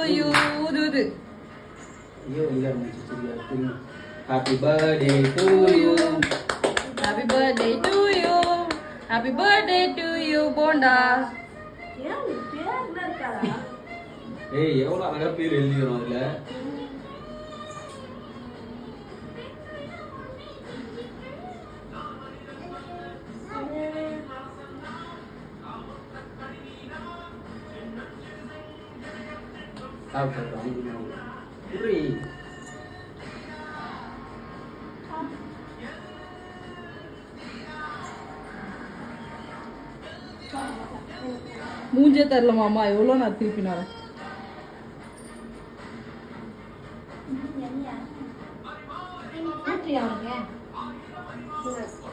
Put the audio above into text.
you. Udu. Yo, iya macam tu. Happy birthday to you. Happy birthday to you. Happy birthday to you, Bonda. ஏய் எவ்வளவு அழகா பேர் எழுதிறோம் அதுல. சாப்பிடுறோம். புரி. மூஞ்சே தெரியல மாமா எவ்வளோ நான் திருப்பினாரேன் அவனுக்கு